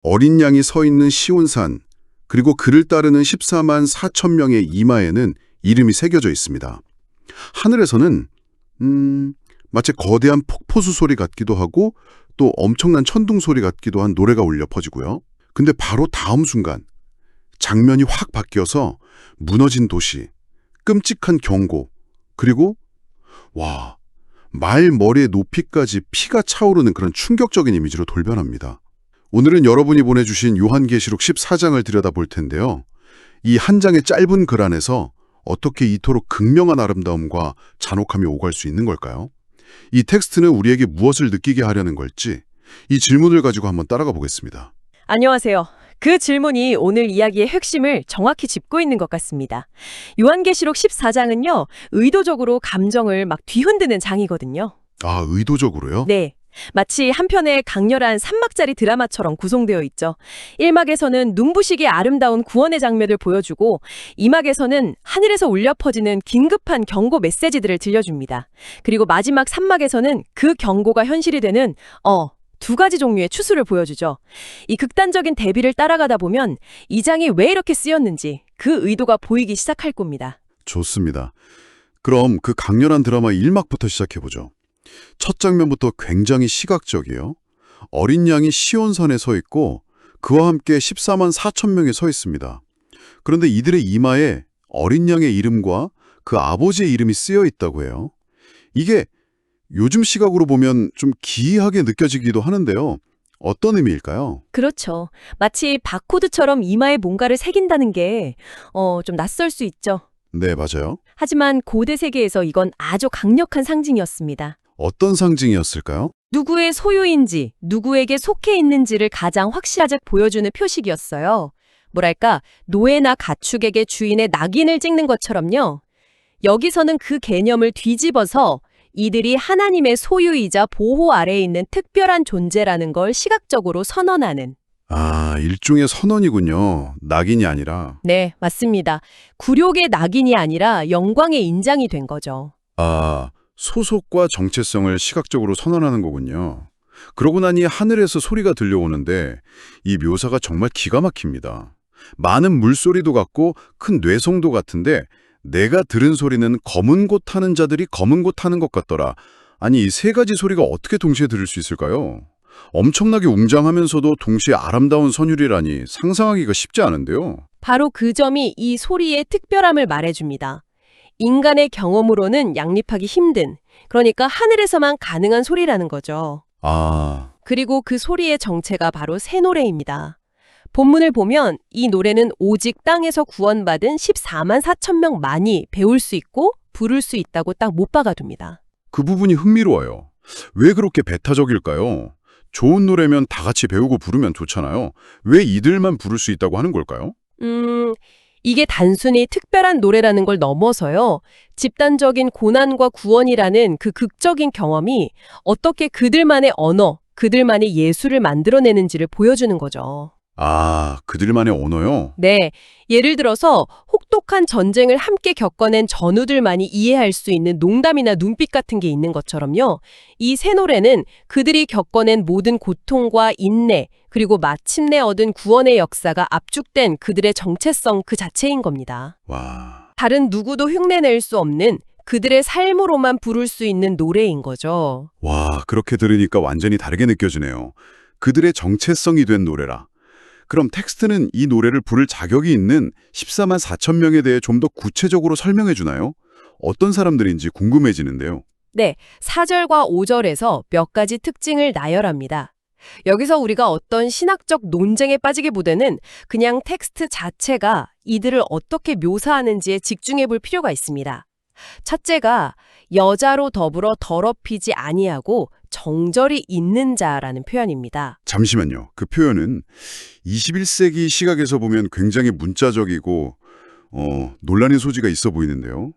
어린 양이 서 있는 시온산, 그리고 그를 따르는 14만 4천 명의 이마에는 이름이 새겨져 있습니다. 하늘에서는 마치 거대한 폭포수 소리 같기도 하고 또 엄청난 천둥 소리 같기도 한 노래가 울려 퍼지고요. 근데 바로 다음 순간 장면이 확 바뀌어서 무너진 도시, 끔찍한 경고, 그리고 와, 말머리의 높이까지 피가 차오르는 그런 충격적인 이미지로 돌변합니다. 오늘은 여러분이 보내주신 요한계시록 14장을 들여다볼 텐데요. 이 한 장의 짧은 글 안에서 어떻게 이토록 극명한 아름다움과 잔혹함이 오갈 수 있는 걸까요? 이 텍스트는 우리에게 무엇을 느끼게 하려는 걸지 이 질문을 가지고 한번 따라가 보겠습니다. 안녕하세요. 그 질문이 오늘 이야기의 핵심을 정확히 짚고 있는 것 같습니다. 요한계시록 14장은요, 의도적으로 감정을 막 뒤흔드는 장이거든요. 아, 의도적으로요? 네. 마치 한 편의 강렬한 3막짜리 드라마처럼 구성되어 있죠. 1막에서는 눈부시게 아름다운 구원의 장면을 보여주고 2막에서는 하늘에서 울려 퍼지는 긴급한 경고 메시지들을 들려줍니다. 그리고 마지막 3막에서는 그 경고가 현실이 되는 두 가지 종류의 추수를 보여주죠. 이 극단적인 대비를 따라가다 보면 이 장이 왜 이렇게 쓰였는지 그 의도가 보이기 시작할 겁니다. 좋습니다. 그럼 그 강렬한 드라마 1막부터 시작해보죠. 첫 장면부터 굉장히 시각적이에요. 어린 양이 시온산에 서 있고 그와 함께 14만 4천 명이 서 있습니다. 그런데 이들의 이마에 어린 양의 이름과 그 아버지의 이름이 쓰여 있다고 해요. 이게 요즘 시각으로 보면 좀 기이하게 느껴지기도 하는데요. 어떤 의미일까요? 그렇죠. 마치 바코드처럼 이마에 뭔가를 새긴다는 게 좀 낯설 수 있죠. 네, 맞아요. 하지만 고대 세계에서 이건 아주 강력한 상징이었습니다. 어떤 상징이었을까요? 누구의 소유인지, 누구에게 속해 있는지를 가장 확실하게 보여주는 표식이었어요. 뭐랄까, 노예나 가축에게 주인의 낙인을 찍는 것처럼요. 여기서는 그 개념을 뒤집어서 이들이 하나님의 소유이자 보호 아래에 있는 특별한 존재라는 걸 시각적으로 선언하는. 아, 일종의 선언이군요. 낙인이 아니라. 네, 맞습니다. 굴욕의 낙인이 아니라 영광의 인장이 된 거죠. 아, 소속과 정체성을 시각적으로 선언하는 거군요. 그러고 나니 하늘에서 소리가 들려오는데 이 묘사가 정말 기가 막힙니다. 많은 물소리도 같고 큰 뇌성도 같은데 내가 들은 소리는 검은 곳 타는 자들이 검은 곳 타는 것 같더라. 아니, 이 세 가지 소리가 어떻게 동시에 들을 수 있을까요? 엄청나게 웅장하면서도 동시에 아름다운 선율이라니 상상하기가 쉽지 않은데요. 바로 그 점이 이 소리의 특별함을 말해줍니다. 인간의 경험으로는 양립하기 힘든, 그러니까 하늘에서만 가능한 소리라는 거죠. 아, 그리고 그 소리의 정체가 바로 새 노래입니다. 본문을 보면 이 노래는 오직 땅에서 구원받은 14만 4천 명만이 배울 수 있고 부를 수 있다고 딱 못 박아둡니다. 그 부분이 흥미로워요. 왜 그렇게 배타적일까요? 좋은 노래면 다 같이 배우고 부르면 좋잖아요. 왜 이들만 부를 수 있다고 하는 걸까요? 이게 단순히 특별한 노래라는 걸 넘어서요. 집단적인 고난과 구원이라는 그 극적인 경험이 어떻게 그들만의 언어, 그들만의 예술을 만들어내는지를 보여주는 거죠. 아, 그들만의 언어요? 네, 예를 들어서 혹독한 전쟁을 함께 겪어낸 전우들만이 이해할 수 있는 농담이나 눈빛 같은 게 있는 것처럼요. 이 새 노래는 그들이 겪어낸 모든 고통과 인내, 그리고 마침내 얻은 구원의 역사가 압축된 그들의 정체성 그 자체인 겁니다. 와, 다른 누구도 흉내낼 수 없는 그들의 삶으로만 부를 수 있는 노래인 거죠. 그렇게 들으니까 완전히 다르게 느껴지네요. 그들의 정체성이 된 노래라. 그럼 텍스트는 이 노래를 부를 자격이 있는 14만 4천 명에 대해 좀 더 구체적으로 설명해 주나요? 어떤 사람들인지 궁금해지는데요. 네, 4절과 5절에서 몇 가지 특징을 나열합니다. 여기서 우리가 어떤 신학적 논쟁에 빠지기보다는 그냥 텍스트 자체가 이들을 어떻게 묘사하는지에 집중해 볼 필요가 있습니다. 첫째가 여자로 더불어 더럽히지 아니하고 정절이 있는 자라는 표현입니다. 잠시만요. 그 표현은 21세기 시각에서 보면 굉장히 문자적이고 논란의 소지가 있어 보이는데요.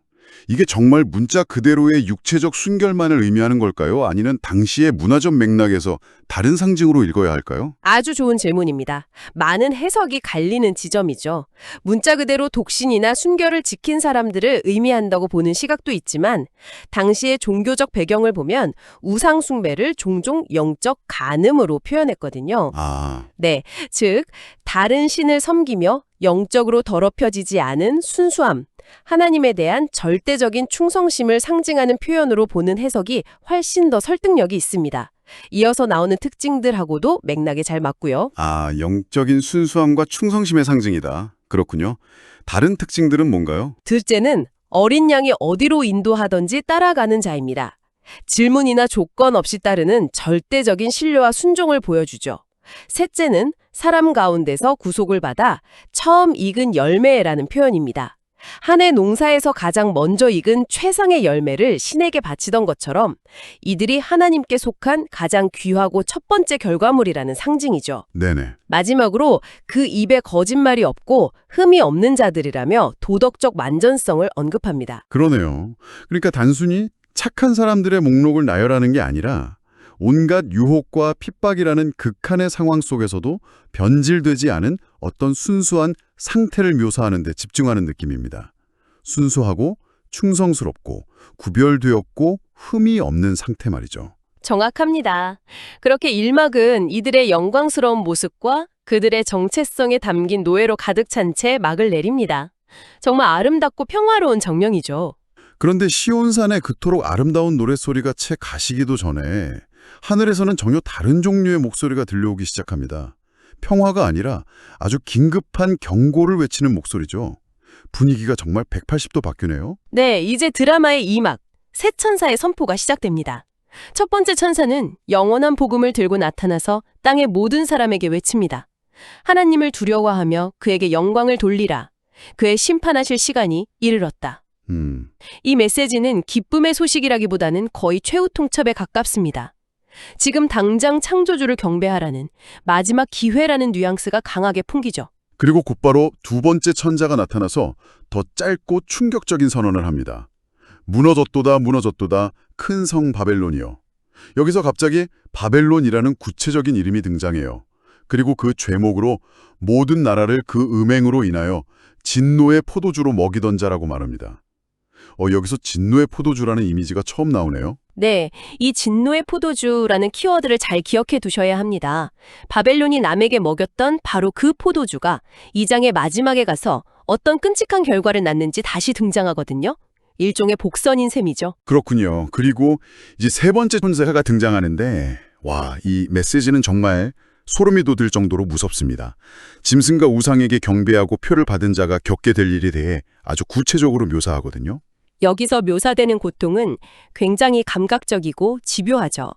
이게 정말 문자 그대로의 육체적 순결만을 의미하는 걸까요? 아니면 당시의 문화적 맥락에서 다른 상징으로 읽어야 할까요? 아주 좋은 질문입니다. 많은 해석이 갈리는 지점이죠. 문자 그대로 독신이나 순결을 지킨 사람들을 의미한다고 보는 시각도 있지만 당시의 종교적 배경을 보면 우상 숭배를 종종 영적 간음으로 표현했거든요. 아, 네, 즉 다른 신을 섬기며 영적으로 더럽혀지지 않은 순수함, 하나님에 대한 절대적인 충성심을 상징하는 표현으로 보는 해석이 훨씬 더 설득력이 있습니다. 이어서 나오는 특징들하고도 맥락에 잘 맞고요. 영적인 순수함과 충성심의 상징이다. 그렇군요. 다른 특징들은 뭔가요? 둘째는 어린 양이 어디로 인도하든지 따라가는 자입니다. 질문이나 조건 없이 따르는 절대적인 신뢰와 순종을 보여주죠. 셋째는 사람 가운데서 구속을 받아 처음 익은 열매라는 표현입니다. 한 해 농사에서 가장 먼저 익은 최상의 열매를 신에게 바치던 것처럼 이들이 하나님께 속한 가장 귀하고 첫 번째 결과물이라는 상징이죠. 네네. 마지막으로 그 입에 거짓말이 없고 흠이 없는 자들이라며 도덕적 완전성을 언급합니다. 그러네요. 그러니까 단순히 착한 사람들의 목록을 나열하는 게 아니라 온갖 유혹과 핍박이라는 극한의 상황 속에서도 변질되지 않은 어떤 순수한 상태를 묘사하는 데 집중하는 느낌입니다. 순수하고 충성스럽고 구별되었고 흠이 없는 상태 말이죠. 정확합니다. 그렇게 1막은 이들의 영광스러운 모습과 그들의 정체성에 담긴 노예로 가득 찬 채 막을 내립니다. 정말 아름답고 평화로운 장면이죠. 그런데 시온산의 그토록 아름다운 노랫소리가 채 가시기도 전에 하늘에서는 전혀 다른 종류의 목소리가 들려오기 시작합니다. 평화가 아니라 아주 긴급한 경고를 외치는 목소리죠. 분위기가 정말 180도 바뀌네요. 네, 이제 드라마의 2막, 새 천사의 선포가 시작됩니다. 첫 번째 천사는 영원한 복음을 들고 나타나서 땅의 모든 사람에게 외칩니다. 하나님을 두려워하며 그에게 영광을 돌리라. 그의 심판하실 시간이 이르렀다. 이 메시지는 기쁨의 소식이라기보다는 거의 최후 통첩에 가깝습니다. 지금 당장 창조주를 경배하라는 마지막 기회라는 뉘앙스가 강하게 풍기죠. 그리고 곧바로 두 번째 천자가 나타나서 더 짧고 충격적인 선언을 합니다. 무너졌도다 무너졌도다 큰 성 바벨론이여. 여기서 갑자기 바벨론이라는 구체적인 이름이 등장해요. 그리고 그 죄목으로 모든 나라를 그 음행으로 인하여 진노의 포도주로 먹이던 자라고 말합니다. 여기서 진노의 포도주라는 이미지가 처음 나오네요. 네, 이 진노의 포도주라는 키워드를 잘 기억해 두셔야 합니다. 바벨론이 남에게 먹였던 바로 그 포도주가 2장의 마지막에 가서 어떤 끔찍한 결과를 낳는지 다시 등장하거든요. 일종의 복선인 셈이죠. 그렇군요. 그리고 이제 세 번째 천사가 등장하는데 이 메시지는 정말 소름이 돋을 정도로 무섭습니다. 짐승과 우상에게 경배하고 표를 받은 자가 겪게 될 일에 대해 아주 구체적으로 묘사하거든요. 여기서 묘사되는 고통은 굉장히 감각적이고 집요하죠.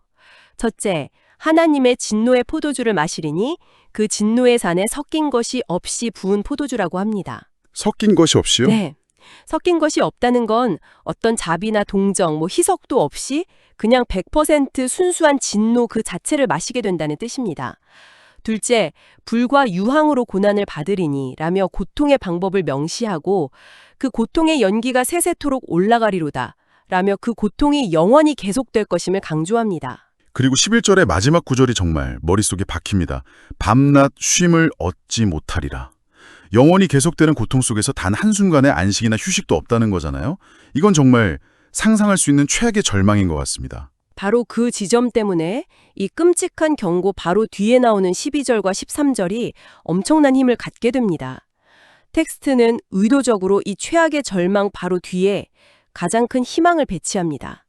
첫째, 하나님의 진노의 포도주를 마시리니 그 진노의 잔에 섞인 것이 없이 부은 포도주라고 합니다. 섞인 것이 없이요? 네. 섞인 것이 없다는 건 어떤 자비나 동정, 희석도 없이 그냥 100% 순수한 진노 그 자체를 마시게 된다는 뜻입니다. 둘째, 불과 유황으로 고난을 받으리니 라며 고통의 방법을 명시하고 그 고통의 연기가 세세토록 올라가리로다 라며 그 고통이 영원히 계속될 것임을 강조합니다. 그리고 11절의 마지막 구절이 정말 머릿속에 박힙니다. 밤낮 쉼을 얻지 못하리라. 영원히 계속되는 고통 속에서 단 한순간의 안식이나 휴식도 없다는 거잖아요. 이건 정말 상상할 수 있는 최악의 절망인 것 같습니다. 바로 그 지점 때문에 이 끔찍한 경고 바로 뒤에 나오는 12절과 13절이 엄청난 힘을 갖게 됩니다. 텍스트는 의도적으로 이 최악의 절망 바로 뒤에 가장 큰 희망을 배치합니다.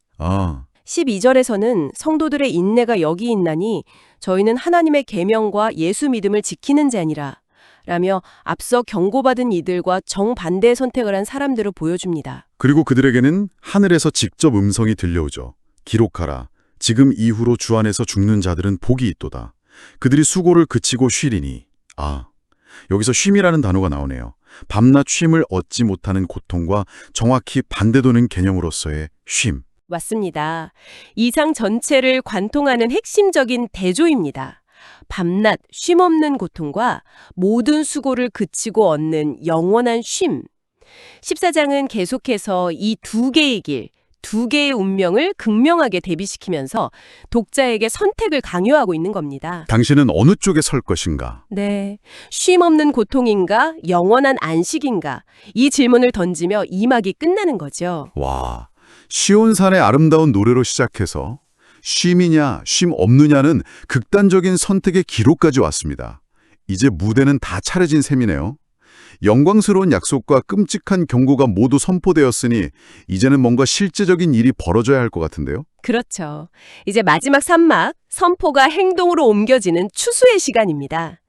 12절에서는 성도들의 인내가 여기 있나니 저희는 하나님의 계명과 예수 믿음을 지키는 자니라 라며 앞서 경고받은 이들과 정반대의 선택을 한 사람들을 보여줍니다. 그리고 그들에게는 하늘에서 직접 음성이 들려오죠. 기록하라. 지금 이후로 주 안에서 죽는 자들은 복이 있도다. 그들이 수고를 그치고 쉬리니. 여기서 쉼이라는 단어가 나오네요. 밤낮 쉼을 얻지 못하는 고통과 정확히 반대되는 개념으로서의 쉼. 맞습니다. 이 장 전체를 관통하는 핵심적인 대조입니다. 밤낮 쉼 없는 고통과 모든 수고를 그치고 얻는 영원한 쉼. 14장은 계속해서 이 두 개의 길, 두 개의 운명을 극명하게 대비시키면서 독자에게 선택을 강요하고 있는 겁니다. 당신은 어느 쪽에 설 것인가? 네. 쉼 없는 고통인가, 영원한 안식인가, 이 질문을 던지며 2막이 끝나는 거죠. 와, 시온산의 아름다운 노래로 시작해서 쉼이냐, 쉼 없느냐는 극단적인 선택의 기로까지 왔습니다. 이제 무대는 다 차려진 셈이네요. 영광스러운 약속과 끔찍한 경고가 모두 선포되었으니 이제는 뭔가 실제적인 일이 벌어져야 할 것 같은데요. 그렇죠. 이제 마지막 3막, 선포가 행동으로 옮겨지는 추수의 시간입니다.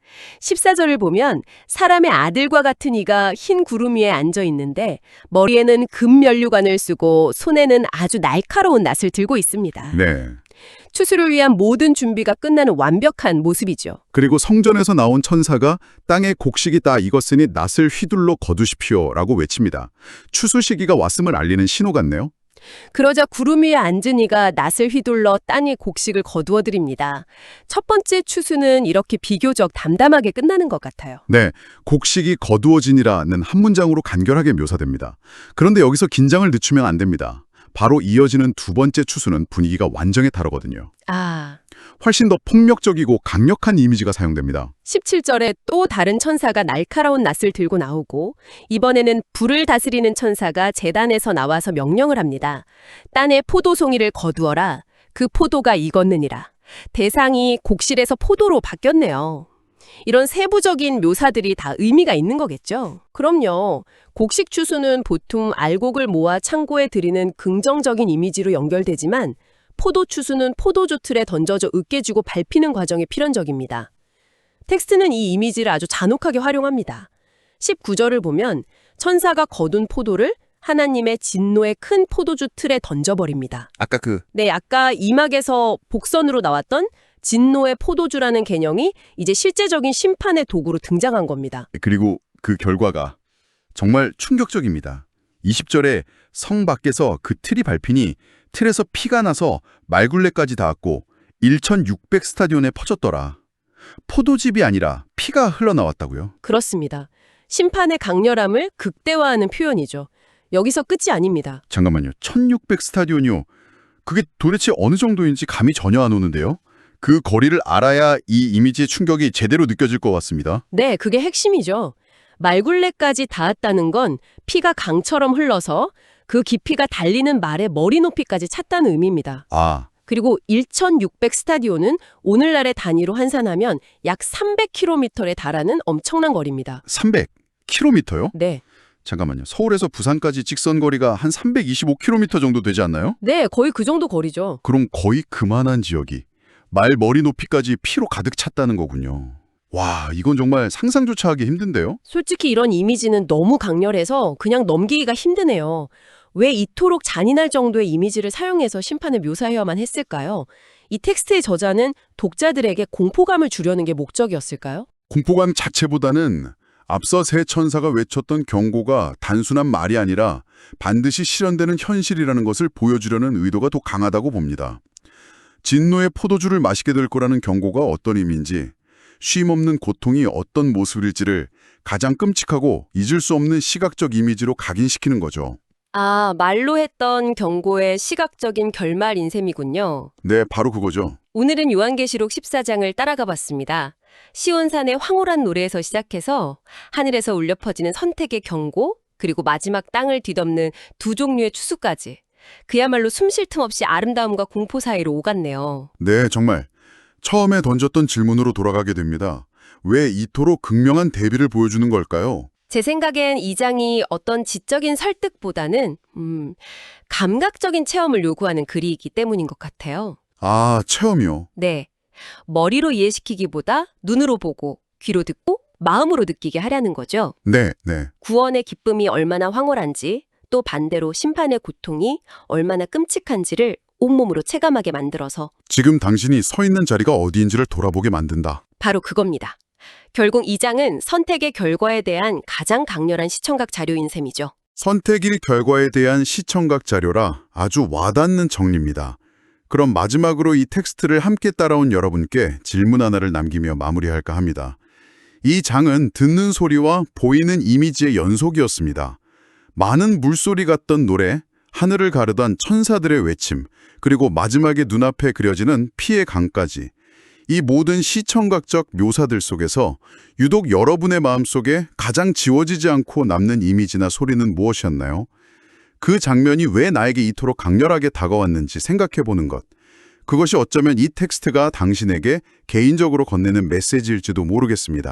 14절을 보면 사람의 아들과 같은 이가 흰 구름 위에 앉아 있는데 머리에는 금 면류관을 쓰고 손에는 아주 날카로운 낫을 들고 있습니다. 네. 추수를 위한 모든 준비가 끝나는 완벽한 모습이죠. 그리고 성전에서 나온 천사가 땅에 곡식이 다 익었으니 낫을 휘둘러 거두십시오라고 외칩니다. 추수 시기가 왔음을 알리는 신호 같네요. 그러자 구름 위에 앉은 이가 낫을 휘둘러 땅에 곡식을 거두어 드립니다. 첫 번째 추수는 이렇게 비교적 담담하게 끝나는 것 같아요. 네, 곡식이 거두어지니라는 한 문장으로 간결하게 묘사됩니다. 그런데 여기서 긴장을 늦추면 안 됩니다. 바로 이어지는 두 번째 추수는 분위기가 완전히 다르거든요. 훨씬 더 폭력적이고 강력한 이미지가 사용됩니다. 17절에 또 다른 천사가 날카로운 낫을 들고 나오고 이번에는 불을 다스리는 천사가 제단에서 나와서 명령을 합니다. 딴에 포도송이를 거두어라. 그 포도가 익었느니라. 대상이 곡실에서 포도로 바뀌었네요. 이런 세부적인 묘사들이 다 의미가 있는 거겠죠? 그럼요. 곡식 추수는 보통 알곡을 모아 창고에 들이는 긍정적인 이미지로 연결되지만 포도 추수는 포도주 틀에 던져져 으깨지고 밟히는 과정이 필연적입니다. 텍스트는 이 이미지를 아주 잔혹하게 활용합니다. 19절을 보면 천사가 거둔 포도를 하나님의 진노의 큰 포도주 틀에 던져버립니다. 아까 아까 2막에서 복선으로 나왔던 진노의 포도주라는 개념이 이제 실제적인 심판의 도구로 등장한 겁니다. 그리고 그 결과가 정말 충격적입니다. 20절에 성 밖에서 그 틀이 밟히니 틀에서 피가 나서 말굴레까지 닿았고 1,600 스타디온에 퍼졌더라. 포도즙이 아니라 피가 흘러나왔다고요? 그렇습니다. 심판의 강렬함을 극대화하는 표현이죠. 여기서 끝이 아닙니다. 잠깐만요. 1,600 스타디온이요. 그게 도대체 어느 정도인지 감이 전혀 안 오는데요. 그 거리를 알아야 이 이미지의 충격이 제대로 느껴질 것 같습니다. 네, 그게 핵심이죠. 말굴레까지 닿았다는 건 피가 강처럼 흘러서 그 깊이가 달리는 말의 머리 높이까지 찼다는 의미입니다. 그리고 1,600 스타디온은 오늘날의 단위로 환산하면 약 300km에 달하는 엄청난 거리입니다. 300km요? 네. 잠깐만요. 서울에서 부산까지 직선 거리가 한 325km 정도 되지 않나요? 네, 거의 그 정도 거리죠. 그럼 거의 그만한 지역이 말 머리 높이까지 피로 가득 찼다는 거군요. 와, 이건 정말 상상조차 하기 힘든데요? 솔직히 이런 이미지는 너무 강렬해서 그냥 넘기기가 힘드네요. 왜 이토록 잔인할 정도의 이미지를 사용해서 심판을 묘사해야만 했을까요? 이 텍스트의 저자는 독자들에게 공포감을 주려는 게 목적이었을까요? 공포감 자체보다는 앞서 세 천사가 외쳤던 경고가 단순한 말이 아니라 반드시 실현되는 현실이라는 것을 보여주려는 의도가 더 강하다고 봅니다. 진노의 포도주를 마시게 될 거라는 경고가 어떤 의미인지, 쉼없는 고통이 어떤 모습일지를 가장 끔찍하고 잊을 수 없는 시각적 이미지로 각인시키는 거죠. 말로 했던 경고의 시각적인 결말인 셈이군요. 네, 바로 그거죠. 오늘은 요한계시록 14장을 따라가 봤습니다. 시온산의 황홀한 노래에서 시작해서 하늘에서 울려 퍼지는 선택의 경고, 그리고 마지막 땅을 뒤덮는 두 종류의 추수까지. 그야말로 숨 쉴 틈 없이 아름다움과 공포 사이로 오갔네요. 네, 정말 처음에 던졌던 질문으로 돌아가게 됩니다. 왜 이토록 극명한 대비를 보여주는 걸까요? 제 생각엔 이 장이 어떤 지적인 설득보다는 감각적인 체험을 요구하는 글이기 때문인 것 같아요. 체험이요? 네. 머리로 이해시키기보다 눈으로 보고, 귀로 듣고, 마음으로 느끼게 하려는 거죠. 네. 구원의 기쁨이 얼마나 황홀한지, 또 반대로 심판의 고통이 얼마나 끔찍한지를 온몸으로 체감하게 만들어서 지금 당신이 서 있는 자리가 어디인지를 돌아보게 만든다. 바로 그겁니다. 결국 이 장은 선택의 결과에 대한 가장 강렬한 시청각 자료인 셈이죠. 선택일 결과에 대한 시청각 자료라 아주 와닿는 정리입니다. 그럼 마지막으로 이 텍스트를 함께 따라온 여러분께 질문 하나를 남기며 마무리할까 합니다. 이 장은 듣는 소리와 보이는 이미지의 연속이었습니다. 많은 물소리 같던 노래, 하늘을 가르던 천사들의 외침, 그리고 마지막에 눈앞에 그려지는 피의 강까지. 이 모든 시청각적 묘사들 속에서 유독 여러분의 마음속에 가장 지워지지 않고 남는 이미지나 소리는 무엇이었나요? 그 장면이 왜 나에게 이토록 강렬하게 다가왔는지 생각해보는 것. 그것이 어쩌면 이 텍스트가 당신에게 개인적으로 건네는 메시지일지도 모르겠습니다.